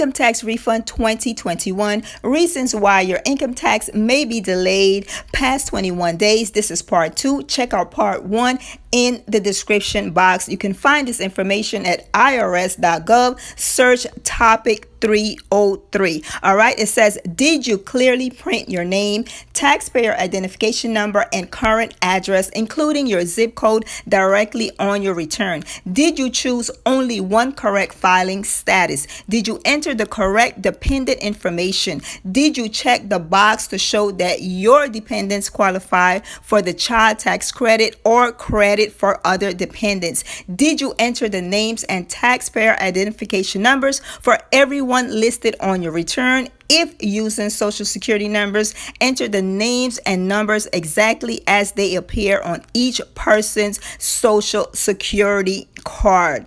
Income Tax Refund 2021, reasons why your income tax may be delayed past 21 days. This is part 2. Check out part 1 in the description box. You can find this information at IRS.gov. Search topic 303. All right, it says, did you clearly print your name, taxpayer identification number, and current address, including your zip code, directly on your return? Did you choose only one correct filing status? Did you enter the correct dependent information? Did you check the box to show that your dependents qualify for the child tax credit or credit for other dependents? Did you enter the names and taxpayer identification numbers for everyone listed on your return? If using social security numbers, enter the names and numbers exactly as they appear on each person's social security card.